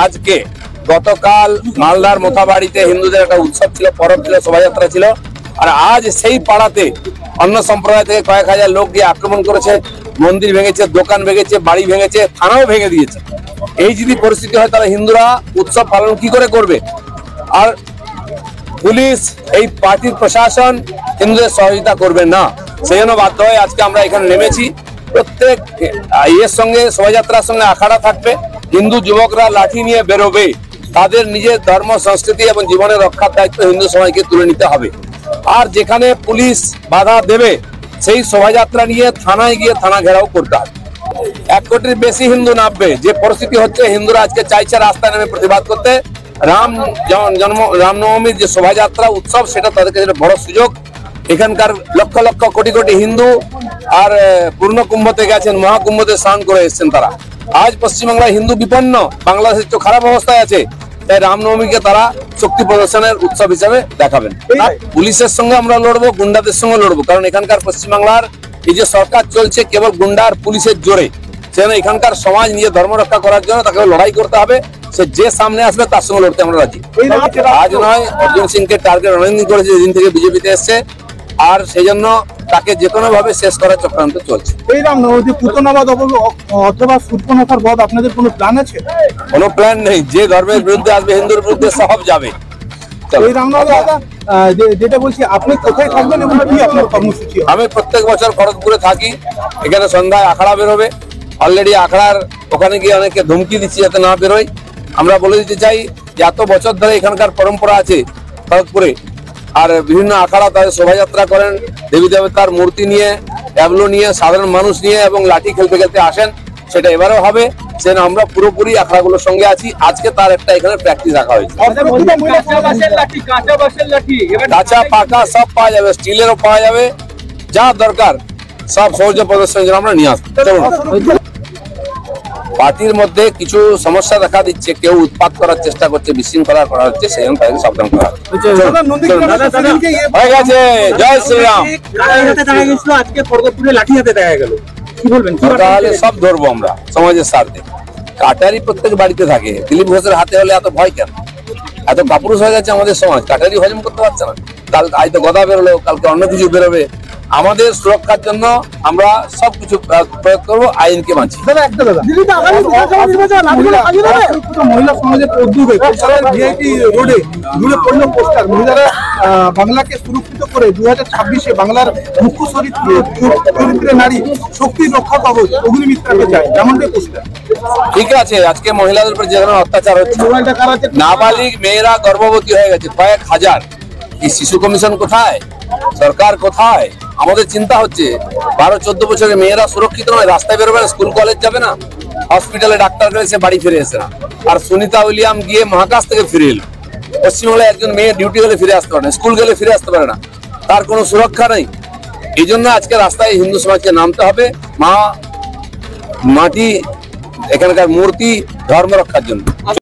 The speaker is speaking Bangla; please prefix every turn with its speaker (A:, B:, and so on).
A: আজকে গতকাল মালদার মোথাবাড়িতে হিন্দুদের একটা উৎসব ছিল, পরব ছিল, শোভাযাত্রা ছিল। আর আজ সেই পাড়াতে অন্য সম্প্রদায় থেকে কয়েক হাজার লোক গিয়ে আক্রমণ করেছে, মন্দির ভেঙেছে, দোকান ভেঙেছে, বাড়ি ভেঙেছে, থানাও ভেঙে দিয়েছে। এই যদি পরিস্থিতি হয় তাহলে হিন্দুরা উৎসব পালন কি করে করবে? আর পুলিশ, এই পার্টির প্রশাসন হিন্দুদের সহযোগিতা করবে না। সেই জন্য বাধ্য হয়ে আজকে আমরা এখানে নেমেছি। প্রত্যেক ইয়ের সঙ্গে, শোভাযাত্রার সঙ্গে আখাড়া থাকবে। হিন্দু যুবকরা লাঠি নিয়ে বেরোবে। তাদের নিজের ধর্ম, সংস্কৃতি এবং জীবনের রক্ষার দায়িত্ব হিন্দু সমাজকে তুলে নিতে হবে। আর যেখানে পুলিশ বাধা দেবে সেই শোভাযাত্রা নিয়ে থানায় গিয়ে থানা ঘেরাও করতে হবে। 1 কোটির বেশি হিন্দু নামবে। যে পরিস্থিতি হচ্ছে, হিন্দুরা আজকে চাইছে রাস্তায় নেমে প্রতিবাদ করতে। রামনবমীর যে শোভাযাত্রা উৎসব, সেটা তাদের কাছে বড় সুযোগ। এখানকার লক্ষ লক্ষ কোটি কোটি হিন্দু আর পূর্ণ কুম্ভতে গেছেন, মহাকুম্ভতে স্নান করে এসেছেন তারা। আজ পশ্চিমবাংলায় হিন্দু বিপন্ন, বাংলাদেশের তো খারাপ অবস্থায় আছে। তাই রামনবমীকে তারা শক্তি প্রদর্শনের উৎসব হিসাবে দেখাবেন। পুলিশের সঙ্গে আমরা লড়বো, গুন্ডাদের সঙ্গে লড়বো। কারণ এখানকার পশ্চিমবাংলার এই যে সরকার চলছে কেবল গুন্ডা আর পুলিশের জোরে। সেজন্য এখানকার সমাজ নিজের ধর্ম রক্ষা করার জন্য তাকে লড়াই করতে হবে। সে যে সামনে আসবে তার সঙ্গে লড়তে আমরা রাজি। আজ নয়, অর্জুন সিংকে টার্গেট অনেকদিন করেছে, যেদিন থেকে বিজেপিতে এসছে। আর সেই জন্য তাকে যে কোনো ভাবে শেষ করার চক্রান্ত চলছে।
B: এই রামনবমী পুতনাবাদ অথবা সূর্পনখার বধ, আপনাদের কোনো প্ল্যান আছে?
A: কোনো প্ল্যান নেই। যে ধর্মের বিরুদ্ধে আসবে, হিন্দুর বিরুদ্ধে সব যাবে।
B: এই রামনবমী যেটা বলছি, আপনি কোথায় থাকবেন এবং কি আপনার কর্মসূচি?
A: আমি প্রত্যেক বছর খড়গপুরে থাকি। এখানে সন্ধ্যায় আখড়া বেরোবে। অলরেডি আখড়ার ওখানে গিয়ে অনেকে ধমকি দিচ্ছি যাতে না বেরোয়। আমরা বলে দিতে চাই যে এত বছর ধরে এখানকার পরম্পরা আছে খড়গপুরে। আর বিভিন্ন আখড়া তাদের শোভাযাত্রা করেন, দেবী দেবতার মূর্তি নিয়ে, ট্যাবলো নিয়ে, সাধারণ মানুষ নিয়ে এবং লাঠি খেলতে খেলতে আসেন। সেটা এবারেও হবে। সেটা আমরা পুরোপুরি আখড়াগুলোর সঙ্গে আছি। আজকে তার একটা এখানে প্র্যাকটিস রাখা হয়েছে। কাঁচা পাকা সব পাওয়া যাবে, স্টিলেরও পাওয়া যাবে। যা দরকার সব সৌর্য প্রদর্শনের জন্য আমরা নিয়ে আসবো। পার্টির মধ্যে কিছু সমস্যা দেখা দিচ্ছে, কেউ উৎপাত করার চেষ্টা করছে, বিশৃঙ্খলা করা হচ্ছে, সেই জন্য তাদেরকে সাবধান করা হয়ে গেছে। জয় শ্রীরাম।
B: আজকে খড়গপুরে লাঠি হাতে দেখা গেল, কি বলবেন?
A: তাহলে সব ধরবো আমরা সমাজের স্বার্থে। কাটারি প্রত্যেক বাড়িতে থাকে। দিলীপ ঘোষের হাতে হলে এত ভয় কেন? এত কাপুরুষ হয়ে গেছে আমাদের সমাজ। কাটারি হজম করতে পারছে না। কাল আজ তো গদা বেরোলো, কালকে অন্য কিছু বেরোবে। আমাদের সুরক্ষার জন্য আমরা সবকিছু প্রয়োগ করবো, আইনকে মানছি।
B: মহিলা সমাজের উদ্যোগে রোডে জুড়ে পড়ল পোস্টার, মহিলারা বাংলাকে সুরক্ষিত করে 2026-এ বাংলার মুখ্য চরিত্রে নারী শক্তির রক্ষা কবচ অগ্নিমিত্রাকে চায়, এমনটাই পোস্টার।
A: ঠিক আছে, আজকে মহিলাদের উপর যে ধরনের অত্যাচার হচ্ছে, নাবালিগ মেয়েরা গর্ভবতী হয়ে গেছে কয়েক হাজার। এই শিশু কমিশন কোথায়? সরকার কোথায়? আমাদের চিন্তা হচ্ছে 12-14 বছরের মেয়েরা সুরক্ষিত নয়, রাস্তায় বেরোবে না, স্কুল কলেজ যাবে না, হসপিটালে ডাক্তার গেলে সে বাড়ি ফিরে এসে না। আর সুনিতা উইলিয়াম গিয়ে মহাকাশ থেকে ফিরে এলো। পশ্চিমবাংলায় একজন মেয়ে ডিউটি গেলে ফিরে আসতে পারে না, স্কুল গেলে ফিরে আসতে পারে না, তার কোনো সুরক্ষা নেই। এই জন্য আজকে রাস্তায় হিন্দু সমাজকে নামতে হবে, মা মাটি এখানকার মূর্তি ধর্ম রক্ষার জন্য।